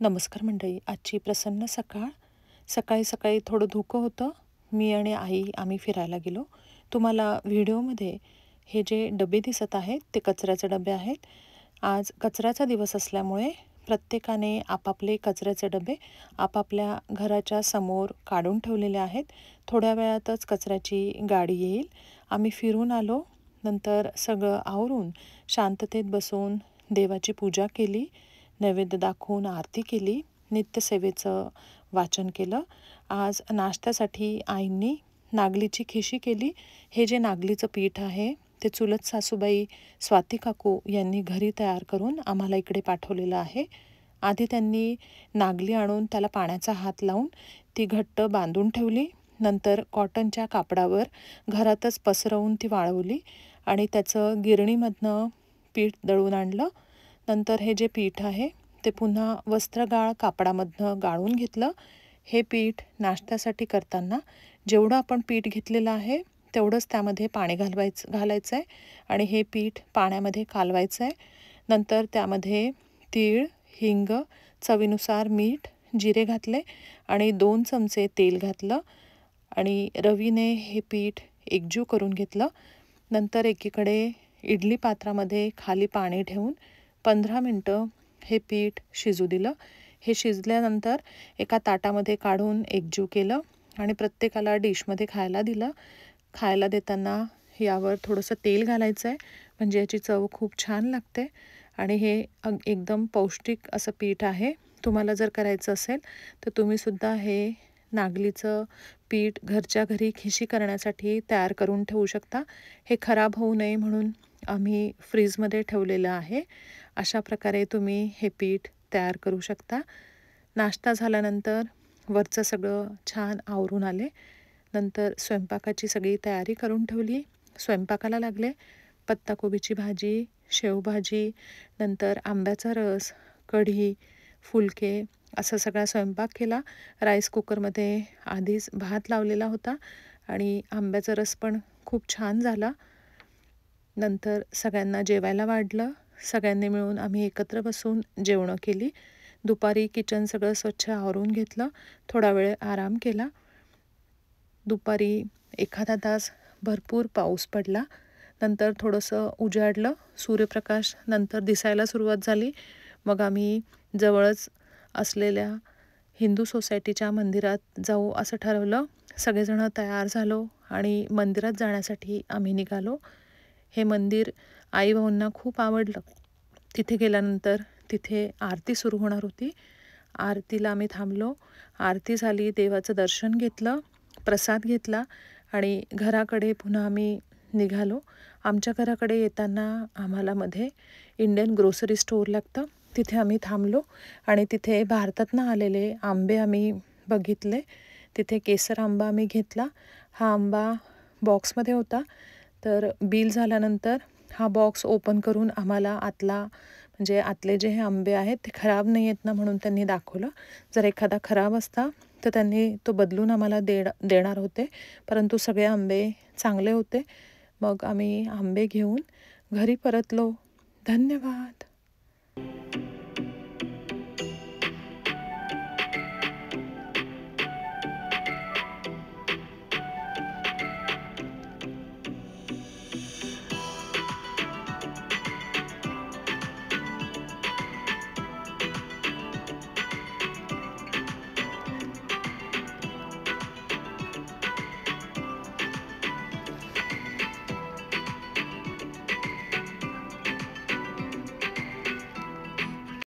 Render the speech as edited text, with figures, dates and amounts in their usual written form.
नमस्कार मंडळी. आजची प्रसन्न सकाळ. सकाळी थोडं धुकं होतं. मी आणि आई आम्ही फिरायला गेलो. तुम्हाला व्हिडिओमध्ये हे जे डबे दिसत आहेत ते कचऱ्याचे डबे आहेत. आज कचऱ्याचा दिवस असल्यामुळे प्रत्येकाने आपापले कचऱ्याचे डबे आपापल्या घराच्या समोर काढून ठेवलेले आहेत. थोड्या वेळातच कचऱ्याची गाडी येईल. आम्ही फिरून आलो. नंतर सगळं आवरून शांततेत बसून देवाची पूजा केली. नैवेद्य दाखवून आरती केली. नित्यसेवेचं वाचन केलं. आज नाश्त्यासाठी आईंनी नागलीची खिशी केली. हे जे नागलीचं पीठ आहे ते चुलत सासूबाई स्वाती काकू यांनी घरी तयार करून आम्हाला इकडे पाठवलेलं आहे. आधी त्यांनी नागली आणून त्याला पाण्याचा हात लावून ती घट्ट बांधून ठेवली. नंतर कॉटनच्या कापडावर घरातच पसरवून ती वाळवली आणि त्याचं गिरणीमधनं पीठ दळून आणलं. नंतर हे जे पीठ आहे ते पुन्हा वस्त्रगाळ कापडामधनं गाळून घेतलं. हे पीठ नाश्त्यासाठी करताना जेवढं आपण पीठ घेतलेलं आहे तेवढंच त्यामध्ये पाणी घालायचं आहे आणि हे पीठ पाण्यामध्ये कालवायचं आहे. नंतर त्यामध्ये तीळ, हिंग, चवीनुसार मीठ, जिरे घातले आणि 2 चमचे तेल घातलं आणि रवीने हे पीठ एकजीव करून घेतलं. नंतर एकीकडे इडली पात्रामध्ये खाली पाणी ठेवून 15 मिनटं हे पीठ शिजू दिलं. हे शिजल्यानंतर एका ताटामध्ये काढून एकजीव केलं आणि प्रत्येकाला डिशमध्ये खायला दिलं. खायला देताना यावर थोडंसं तेल घालायचं आहे म्हणजे याची चव खूप छान लागते आणि हे एकदम पौष्टिक असं पीठ आहे. तुम्हाला जर करायचं असेल तर तुम्हीसुद्धा हे नागलीचं पीठ घरच्या घरी खिशी करण्यासाठी तयार करून ठेवू शकता. हे खराब होऊ नये म्हणून आम्ही फ्रीजमध्ये ठेवलेलं आहे. अशा प्रकारे तुम्ही हे पीठ तयार करू शकता. नाश्ता झाल्यानंतर वरचं सगळं छान आवरून आले. नंतर स्वयंपाकाची सगळी तयारी करून ठेवली. स्वयंपाकाला लागले. पत्ताकोबीची भाजी, शेवभाजी, नंतर आंब्याचा रस, कढी, फुलके असा सगळा स्वयंपाक केला. राईस कुकरमध्ये आधीच भात लावलेला होता आणि आंब्याचा रस पण खूप छान झाला. नंतर सगळ्यांना जेवायला वाढलं. सगळ्यांनी मिळून आम्ही एकत्र बसून जेवणं केली. दुपारी किचन सगळं स्वच्छ आवरून घेतलं. थोडा वेळ आराम केला. दुपारी एखादा तास भरपूर पाऊस पडला. नंतर थोडंसं उजाडलं. सूर्यप्रकाश नंतर दिसायला सुरुवात झाली. मग आम्ही जवळच असलेल्या हिंदू सोसायटीच्या मंदिरात जाऊ असं ठरवलं. सगळेजण तयार झालो आणि मंदिरात जाण्यासाठी आम्ही निघालो. हे मंदिर आई-भाऊंना खूप आवडलं. तिथे गेल्यानंतर तिथे आरती सुरू होणार होती. आरतीला आम्ही थांबलो. आरती झाली, देवाचं दर्शन घेतलं, प्रसाद घेतला आणि घराकडे पुन्हा आम्ही निघालो. आमच्या घराकडे येताना आम्हाला मध्ये इंडियन ग्रोसरी स्टोअर लागतं. तिथे आम्ही थांबलो आणि तिथे भारतातनं आलेले आंबे आम्ही बघितले. तिथे केसर आंबा आम्ही घेतला. हा आंबा बॉक्समध्ये होता. तर बिल झाल्यानंतर हा बॉक्स ओपन करून आम्हाला म्हणजे आतले जे हे आंबे आहेत ते खराब नाही आहेत ना म्हणून त्यांनी दाखवलं. जर एखादा खराब असता तर त्यांनी तो बदलून आम्हाला देणार होते. परंतु सगळे आंबे चांगले होते. मग आम्ही आंबे घेऊन घरी परतलो. धन्यवाद.